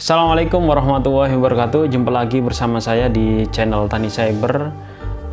Assalamualaikum warahmatullahi wabarakatuh. Jumpa lagi bersama saya di channel Tani Cyber.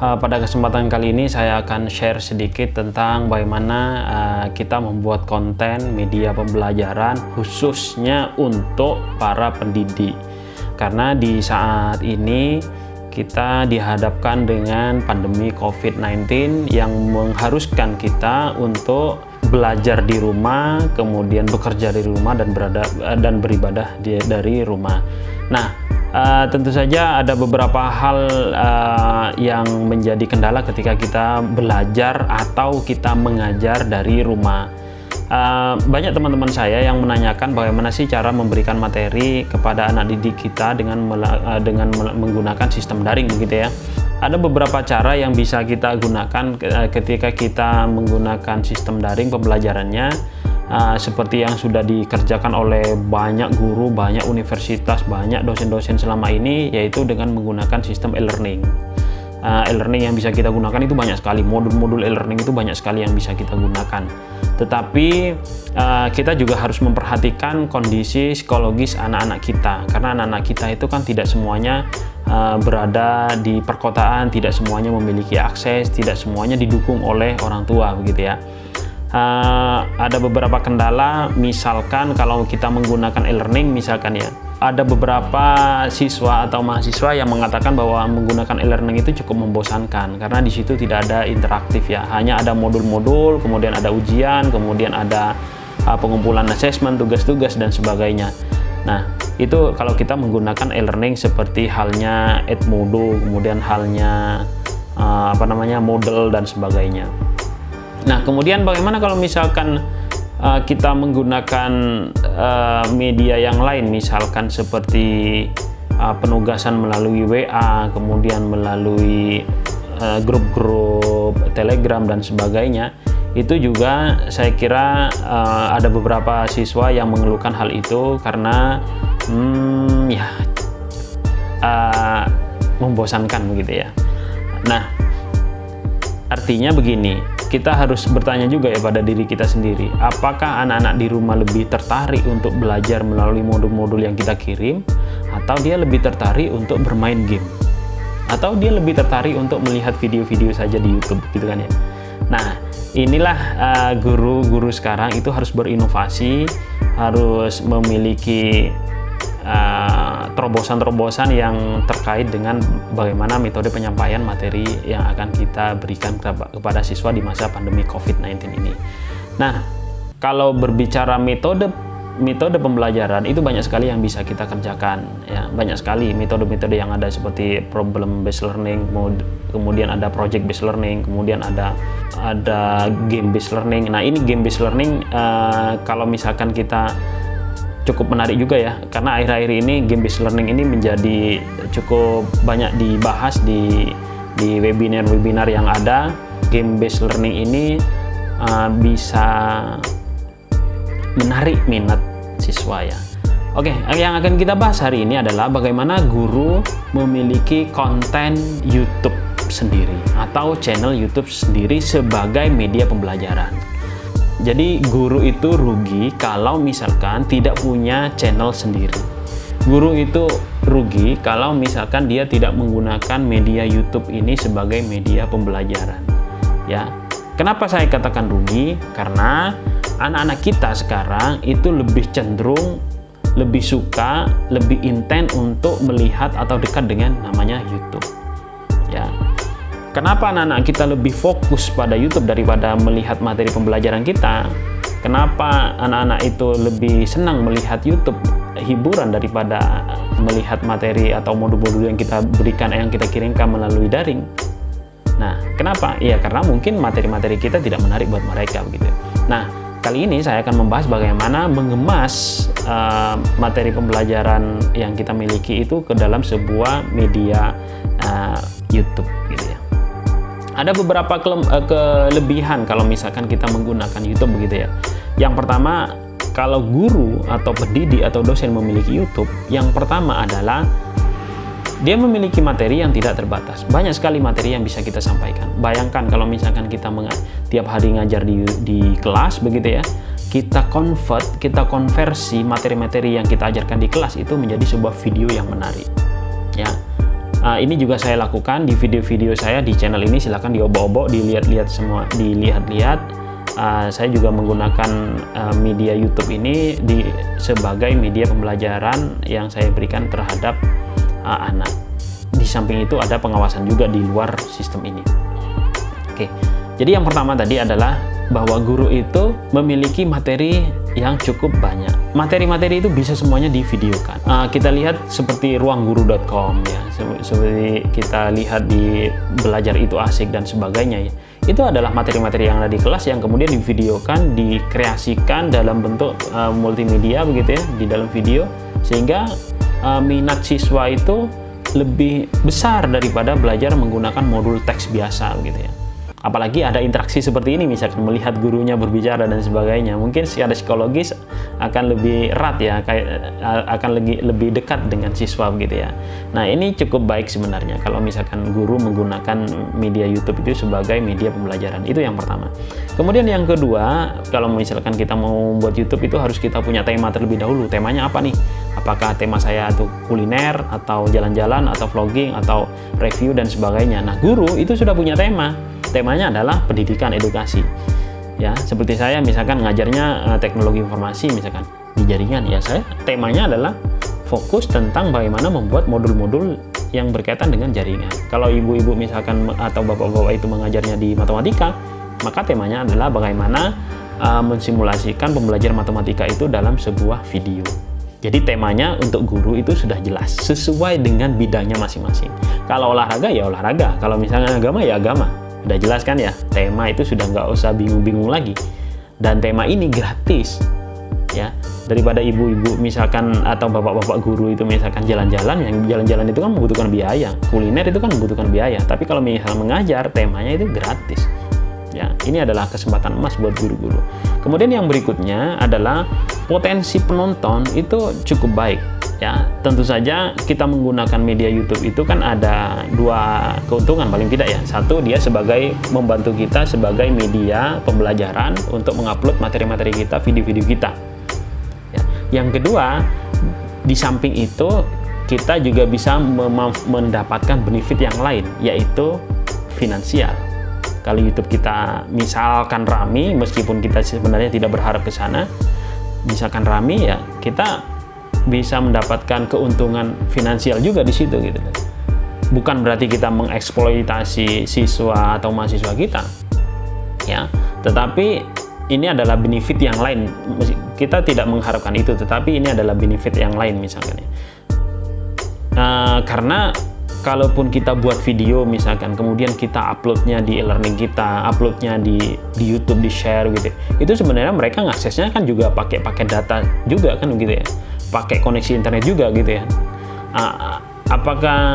Pada kesempatan kali ini saya akan share sedikit tentang bagaimana kita membuat konten media pembelajaran khususnya untuk para pendidik. Karena di saat ini kita dihadapkan dengan pandemi COVID-19 yang mengharuskan kita untuk belajar di rumah, kemudian bekerja di rumah dan beribadah dari rumah. Nah, tentu saja ada beberapa hal yang menjadi kendala ketika kita belajar atau kita mengajar dari rumah. Banyak teman-teman saya yang menanyakan bagaimana sih cara memberikan materi kepada anak didik kita dengan menggunakan sistem daring, begitu ya. Ada beberapa cara yang bisa kita gunakan ketika kita menggunakan sistem daring pembelajarannya, seperti yang sudah dikerjakan oleh banyak guru, banyak universitas, banyak dosen-dosen selama ini, yaitu dengan menggunakan sistem e-learning. E-learning yang bisa kita gunakan itu banyak sekali, modul-modul e-learning itu banyak sekali yang bisa kita gunakan. Tetapi kita juga harus memperhatikan kondisi psikologis anak-anak kita, karena anak-anak kita itu kan tidak semuanya berada di perkotaan, tidak semuanya memiliki akses, tidak semuanya didukung oleh orang tua, begitu ya. Ada beberapa kendala, misalkan kalau kita menggunakan e-learning, misalkan ya, ada beberapa siswa atau mahasiswa yang mengatakan bahwa menggunakan e-learning itu cukup membosankan karena di situ tidak ada interaktif ya, hanya ada modul-modul, kemudian ada ujian, kemudian ada pengumpulan asesmen, tugas-tugas dan sebagainya. Nah, itu kalau kita menggunakan e-learning seperti halnya Edmodo, kemudian halnya Moodle dan sebagainya. Nah, kemudian bagaimana kalau misalkan kita menggunakan media yang lain, misalkan seperti penugasan melalui WA, kemudian melalui grup-grup Telegram dan sebagainya. Itu juga saya kira ada beberapa siswa yang mengeluhkan hal itu karena membosankan, begitu ya. Nah, artinya begini, kita harus bertanya juga ya pada diri kita sendiri, apakah anak-anak di rumah lebih tertarik untuk belajar melalui modul-modul yang kita kirim, atau dia lebih tertarik untuk bermain game, atau dia lebih tertarik untuk melihat video-video saja di YouTube, gitu kan ya. Nah, inilah guru-guru sekarang itu harus berinovasi, harus memiliki terobosan-terobosan yang terkait dengan bagaimana metode penyampaian materi yang akan kita berikan kepada siswa di masa pandemi COVID-19 ini. Nah, kalau berbicara metode pembelajaran itu banyak sekali yang bisa kita kerjakan ya, banyak sekali metode-metode yang ada seperti problem based learning, kemudian ada project based learning, kemudian ada game based learning. Nah, ini game based learning kalau misalkan kita cukup menarik juga ya, karena akhir-akhir ini game based learning ini menjadi cukup banyak dibahas di webinar-webinar yang ada. Game based learning ini bisa menarik minat siswa ya. Oke, yang akan kita bahas hari ini adalah bagaimana guru memiliki konten YouTube sendiri atau channel YouTube sendiri sebagai media pembelajaran. Jadi guru itu rugi kalau misalkan tidak punya channel sendiri. Guru itu rugi kalau misalkan dia tidak menggunakan media YouTube ini sebagai media pembelajaran. Ya, kenapa saya katakan rugi? Karena anak-anak kita sekarang itu lebih cenderung, lebih suka, lebih intens untuk melihat atau dekat dengan namanya YouTube. Ya. Kenapa anak-anak kita lebih fokus pada YouTube daripada melihat materi pembelajaran kita? Kenapa anak-anak itu lebih senang melihat YouTube hiburan daripada melihat materi atau modul-modul yang kita berikan, yang kita kirimkan melalui daring? Nah, kenapa? Iya, karena mungkin materi-materi kita tidak menarik buat mereka, begitu. Nah, kali ini saya akan membahas bagaimana mengemas materi pembelajaran yang kita miliki itu ke dalam sebuah media YouTube, gitu ya. Ada beberapa kelebihan kalau misalkan kita menggunakan YouTube, begitu ya. Yang pertama, kalau guru atau pendidik atau dosen memiliki YouTube, yang pertama adalah Dia memiliki materi yang tidak terbatas. Banyak sekali materi yang bisa kita sampaikan. Bayangkan kalau misalkan kita tiap hari ngajar di kelas begitu ya, kita konversi materi-materi yang kita ajarkan di kelas itu menjadi sebuah video yang menarik. Ya, ini juga saya lakukan di video-video saya di channel ini. Silahkan diobok-obok, dilihat-lihat semua, dilihat-lihat. Saya juga menggunakan media YouTube ini sebagai media pembelajaran yang saya berikan terhadap anak. Di samping itu ada pengawasan juga di luar sistem ini. Oke, jadi yang pertama tadi adalah bahwa guru itu memiliki materi yang cukup banyak. Materi-materi itu bisa semuanya divideokan. Kita lihat seperti ruangguru.com ya, seperti kita lihat di Belajar Itu Asik dan sebagainya ya. Itu adalah materi-materi yang ada di kelas yang kemudian divideokan, dikreasikan dalam bentuk multimedia begitu ya, di dalam video, sehingga minat siswa itu lebih besar daripada belajar menggunakan modul teks biasa gitu ya. Apalagi ada interaksi seperti ini, misalkan melihat gurunya berbicara dan sebagainya, mungkin secara psikologis akan lebih erat ya, akan lebih dekat dengan siswa begitu ya. Nah, ini cukup baik sebenarnya kalau misalkan guru menggunakan media YouTube itu sebagai media pembelajaran. Itu yang pertama. Kemudian yang kedua, kalau misalkan kita mau buat YouTube itu harus kita punya tema terlebih dahulu. Temanya apa nih? Apakah tema saya itu kuliner, atau jalan-jalan, atau vlogging, atau review dan sebagainya. Nah, guru itu sudah punya tema. Temanya adalah pendidikan edukasi. Ya, seperti saya misalkan ngajarnya teknologi informasi misalkan di jaringan, ya saya temanya adalah fokus tentang bagaimana membuat modul-modul yang berkaitan dengan jaringan. Kalau ibu-ibu misalkan atau bapak-bapak itu mengajarnya di matematika, maka temanya adalah bagaimana mensimulasikan pembelajaran matematika itu dalam sebuah video. Jadi temanya untuk guru itu sudah jelas, sesuai dengan bidangnya masing-masing. Kalau olahraga ya olahraga, kalau misalnya agama ya agama. Udah jelas kan ya, tema itu sudah nggak usah bingung-bingung lagi. Dan tema ini gratis ya, daripada ibu-ibu misalkan atau bapak-bapak guru itu misalkan jalan-jalan, yang jalan-jalan itu kan membutuhkan biaya, kuliner itu kan membutuhkan biaya. Tapi kalau misalnya mengajar, temanya itu gratis ya. Ini adalah kesempatan emas buat guru-guru. Kemudian yang berikutnya adalah potensi penonton itu cukup baik ya. Tentu saja kita menggunakan media YouTube itu kan ada dua keuntungan paling tidak ya. Satu, dia sebagai membantu kita sebagai media pembelajaran untuk mengupload materi-materi kita, video-video kita ya. Yang kedua, di samping itu kita juga bisa mendapatkan benefit yang lain, yaitu finansial. Kalau YouTube kita misalkan rame, meskipun kita sebenarnya tidak berharap ke sana, misalkan rame ya, kita bisa mendapatkan keuntungan finansial juga di situ gitu. Bukan berarti kita mengeksploitasi siswa atau mahasiswa kita ya, tetapi ini adalah benefit yang lain. Kita tidak mengharapkan itu, tetapi ini adalah benefit yang lain misalkan ya. Karena kalaupun kita buat video misalkan, kemudian kita uploadnya di e-learning kita, uploadnya di YouTube, di share gitu, itu sebenarnya mereka ngaksesnya kan juga pakai data juga kan gitu ya, pakai koneksi internet juga gitu ya. Apakah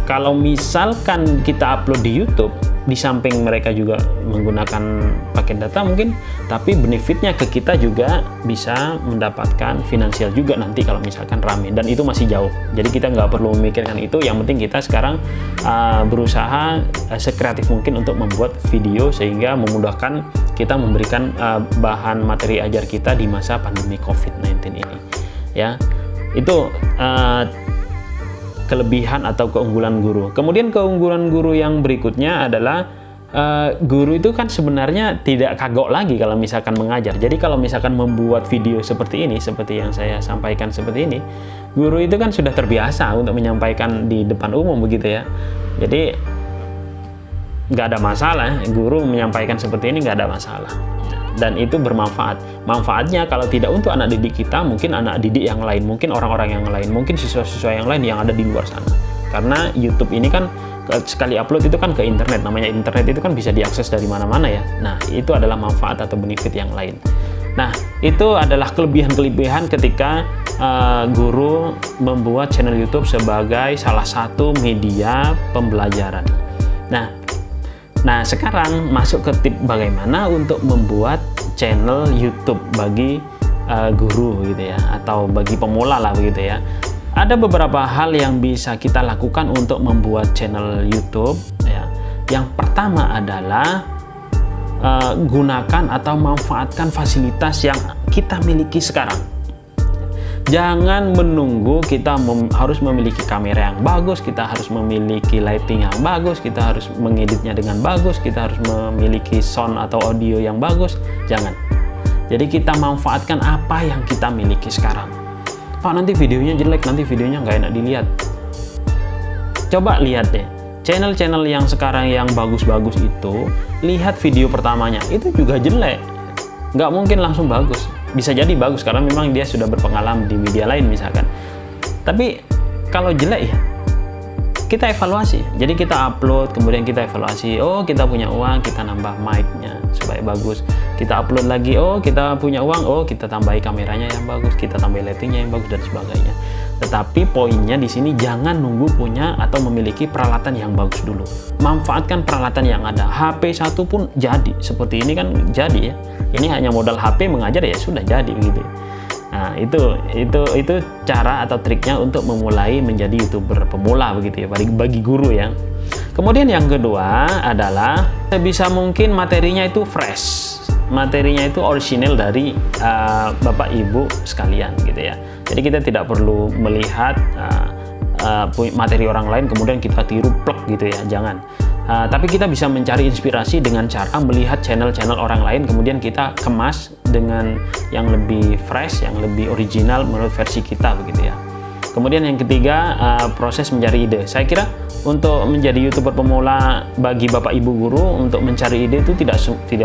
kalau misalkan kita upload di YouTube, di samping mereka juga menggunakan paket data mungkin, tapi benefitnya ke kita juga bisa mendapatkan finansial juga nanti kalau misalkan rame, dan itu masih jauh. Jadi kita nggak perlu memikirkan itu, yang penting kita sekarang berusaha sekreatif mungkin untuk membuat video sehingga memudahkan kita memberikan bahan materi ajar kita di masa pandemi COVID-19 ini ya. Itu kelebihan atau keunggulan guru. Kemudian keunggulan guru yang berikutnya adalah guru itu kan sebenarnya tidak kagok lagi kalau misalkan mengajar. Jadi kalau misalkan membuat video seperti ini, seperti yang saya sampaikan seperti ini, guru itu kan sudah terbiasa untuk menyampaikan di depan umum begitu ya. Jadi nggak ada masalah, guru menyampaikan seperti ini nggak ada masalah. Dan itu bermanfaat. Manfaatnya kalau tidak untuk anak didik kita, mungkin anak didik yang lain, mungkin orang-orang yang lain, mungkin siswa-siswa yang lain yang ada di luar sana. Karena YouTube ini kan sekali upload itu kan ke internet, namanya internet itu kan bisa diakses dari mana-mana ya. Nah, itu adalah manfaat atau benefit yang lain. Nah, itu adalah kelebihan-kelebihan ketika guru membuat channel YouTube sebagai salah satu media pembelajaran. Nah, sekarang masuk ke tip bagaimana untuk membuat channel YouTube bagi guru gitu ya, atau bagi pemula lah begitu ya. Ada beberapa hal yang bisa kita lakukan untuk membuat channel YouTube ya. Yang pertama adalah gunakan atau manfaatkan fasilitas yang kita miliki sekarang. Jangan menunggu kita harus memiliki kamera yang bagus, kita harus memiliki lighting yang bagus, kita harus mengeditnya dengan bagus, kita harus memiliki sound atau audio yang bagus. Jangan. Jadi kita manfaatkan apa yang kita miliki sekarang. Pak, nanti videonya jelek, nanti videonya nggak enak dilihat. Coba lihat deh, channel-channel yang sekarang yang bagus-bagus itu, lihat video pertamanya, itu juga jelek. Nggak mungkin langsung bagus. Bisa jadi bagus karena memang dia sudah berpengalaman di media lain misalkan. Tapi kalau jelek ya, kita evaluasi. Jadi kita upload, kemudian kita evaluasi. Oh, kita punya uang, kita nambah mic-nya supaya bagus. Kita upload lagi, oh kita punya uang, oh kita tambahi kameranya yang bagus, kita tambahi lighting-nya yang bagus dan sebagainya. Tetapi poinnya di sini jangan nunggu punya atau memiliki peralatan yang bagus dulu. Manfaatkan peralatan yang ada. HP satu pun jadi. Seperti ini kan jadi ya. Ini hanya modal HP mengajar ya sudah jadi begitu. Nah, itu cara atau triknya untuk memulai menjadi YouTuber pemula begitu ya, bagi guru ya. Kemudian yang kedua adalah sebisa mungkin materinya itu fresh. Materinya itu orisinal dari Bapak Ibu sekalian gitu ya. Jadi kita tidak perlu melihat materi orang lain kemudian kita tiru plek gitu ya, jangan. Tapi kita bisa mencari inspirasi dengan cara melihat channel-channel orang lain, kemudian kita kemas dengan yang lebih fresh, yang lebih original menurut versi kita begitu ya. Kemudian yang ketiga, proses mencari ide. Saya kira untuk menjadi YouTuber pemula bagi Bapak Ibu guru untuk mencari ide itu tidak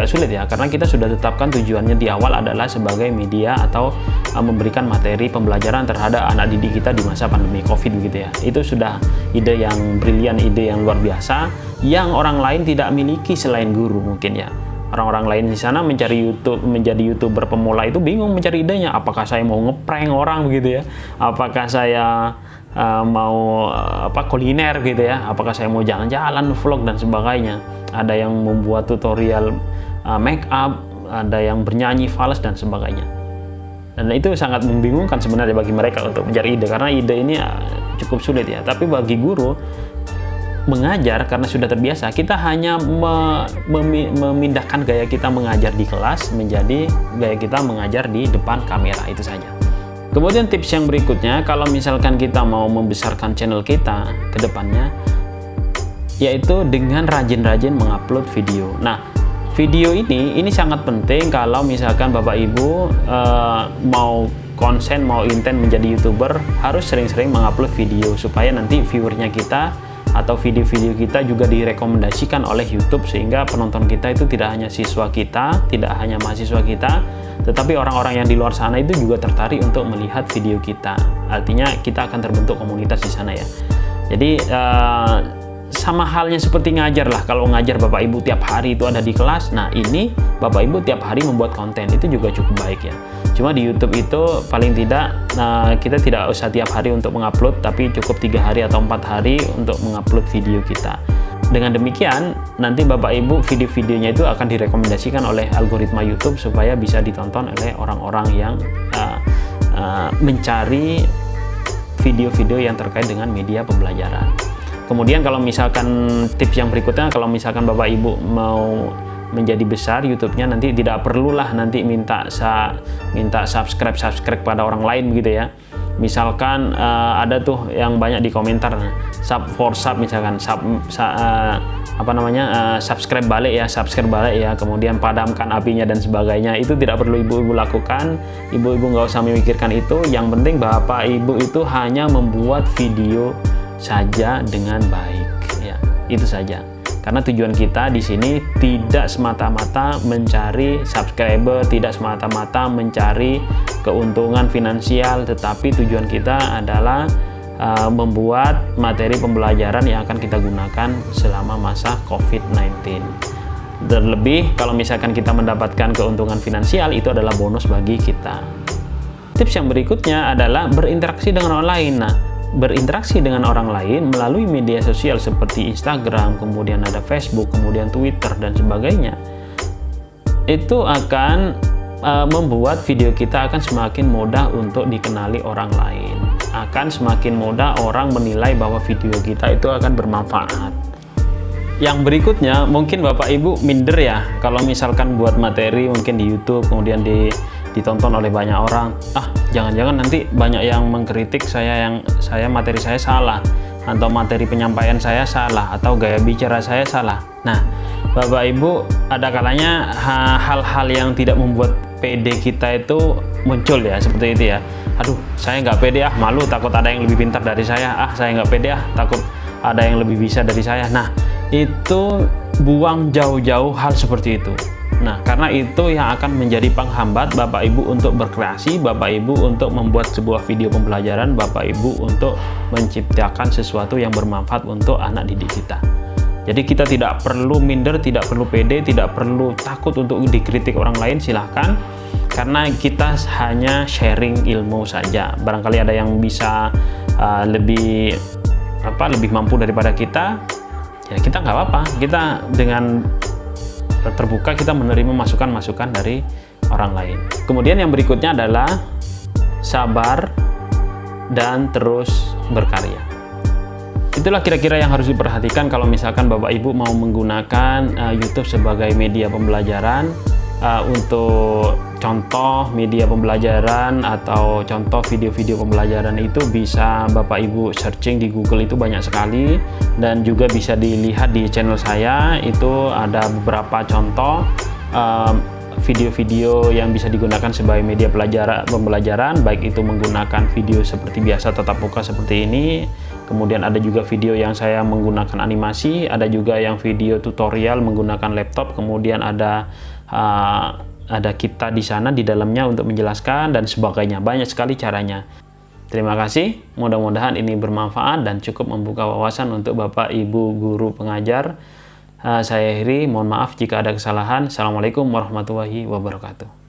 sulit ya, karena kita sudah tetapkan tujuannya di awal adalah sebagai media atau memberikan materi pembelajaran terhadap anak didik kita di masa pandemi Covid begitu ya. Itu sudah ide yang brilian, ide yang luar biasa yang orang lain tidak miliki selain guru mungkin ya. Orang-orang lain di sana menjadi YouTuber pemula itu bingung mencari idenya. Apakah saya mau ngeprank orang begitu ya? Apakah saya mau kuliner gitu ya? Apakah saya mau jalan-jalan, vlog dan sebagainya? Ada yang membuat tutorial make up, ada yang bernyanyi fals dan sebagainya. Dan itu sangat membingungkan sebenarnya bagi mereka untuk mencari ide, karena ide ini cukup sulit ya. Tapi bagi guru mengajar karena sudah terbiasa, kita hanya memindahkan gaya kita mengajar di kelas menjadi gaya kita mengajar di depan kamera, itu saja. Kemudian tips yang berikutnya, kalau misalkan kita mau membesarkan channel kita ke depannya, yaitu dengan rajin-rajin mengupload video. Nah, video ini sangat penting kalau misalkan Bapak Ibu mau konsen, mau intent menjadi YouTuber, harus sering-sering mengupload video supaya nanti viewernya kita atau video-video kita juga direkomendasikan oleh YouTube, sehingga penonton kita itu tidak hanya siswa kita, tidak hanya mahasiswa kita, tetapi orang-orang yang di luar sana itu juga tertarik untuk melihat video kita. Artinya kita akan terbentuk komunitas di sana ya. Jadi sama halnya seperti ngajar lah. Kalau ngajar Bapak Ibu tiap hari itu ada di kelas, nah ini Bapak Ibu tiap hari membuat konten, itu juga cukup baik ya. Cuma di YouTube itu paling tidak kita tidak usah tiap hari untuk mengupload, tapi cukup 3 hari atau 4 hari untuk mengupload video kita. Dengan demikian nanti Bapak Ibu video-videonya itu akan direkomendasikan oleh algoritma YouTube supaya bisa ditonton oleh orang-orang yang mencari video-video yang terkait dengan media pembelajaran. Kemudian kalau misalkan tips yang berikutnya, kalau misalkan Bapak Ibu mau menjadi besar YouTube-nya, nanti tidak perlulah nanti minta subscribe pada orang lain begitu ya. Misalkan ada tuh yang banyak di komentar sub for sub, misalkan subscribe balik ya, kemudian padamkan apinya dan sebagainya. Itu tidak perlu ibu-ibu lakukan. Ibu-ibu nggak usah memikirkan itu. Yang penting Bapak Ibu itu hanya membuat video saja dengan baik ya, itu saja. Karena tujuan kita di sini tidak semata-mata mencari subscriber, tidak semata-mata mencari keuntungan finansial, tetapi tujuan kita adalah membuat materi pembelajaran yang akan kita gunakan selama masa COVID-19. Terlebih kalau misalkan kita mendapatkan keuntungan finansial, itu adalah bonus bagi kita. Tips yang berikutnya adalah berinteraksi dengan orang lain. Nah, berinteraksi dengan orang lain melalui media sosial seperti Instagram, kemudian ada Facebook, kemudian Twitter dan sebagainya, itu akan membuat video kita akan semakin mudah untuk dikenali orang lain. akan semakin mudah orang menilai bahwa video kita itu akan bermanfaat. Yang berikutnya, mungkin Bapak Ibu minder ya, kalau misalkan buat materi mungkin di YouTube, kemudian ditonton oleh banyak orang, jangan-jangan nanti banyak yang mengkritik materi saya salah, atau materi penyampaian saya salah, atau gaya bicara saya salah. Nah, Bapak Ibu, ada kalanya hal-hal yang tidak membuat pede kita itu muncul ya, seperti itu ya. Aduh, saya nggak pede malu, takut ada yang lebih pintar dari saya. Saya nggak pede takut ada yang lebih bisa dari saya. Nah, itu buang jauh-jauh hal seperti itu. Nah, karena itu yang akan menjadi penghambat Bapak Ibu untuk berkreasi, Bapak Ibu untuk membuat sebuah video pembelajaran, Bapak Ibu untuk menciptakan sesuatu yang bermanfaat untuk anak didik kita. Jadi kita tidak perlu minder, tidak perlu pede, tidak perlu takut untuk dikritik orang lain, silahkan. Karena kita hanya sharing ilmu saja. Barangkali ada yang bisa lebih mampu daripada kita, ya kita nggak apa-apa. Kita dengan terbuka kita menerima masukan-masukan dari orang lain. Kemudian yang berikutnya adalah sabar dan terus berkarya. Itulah kira-kira yang harus diperhatikan kalau misalkan Bapak Ibu mau menggunakan YouTube sebagai media pembelajaran. Untuk contoh media pembelajaran atau contoh video-video pembelajaran itu bisa Bapak Ibu searching di Google, itu banyak sekali, dan juga bisa dilihat di channel saya, itu ada beberapa contoh video-video yang bisa digunakan sebagai media pembelajaran, baik itu menggunakan video seperti biasa tatap muka seperti ini, kemudian ada juga video yang saya menggunakan animasi, ada juga yang video tutorial menggunakan laptop, kemudian ada kita di sana di dalamnya untuk menjelaskan dan sebagainya. Banyak sekali caranya. Terima kasih, mudah-mudahan ini bermanfaat dan cukup membuka wawasan untuk Bapak Ibu guru pengajar. Saya akhiri, mohon maaf jika ada kesalahan. Assalamualaikum warahmatullahi wabarakatuh.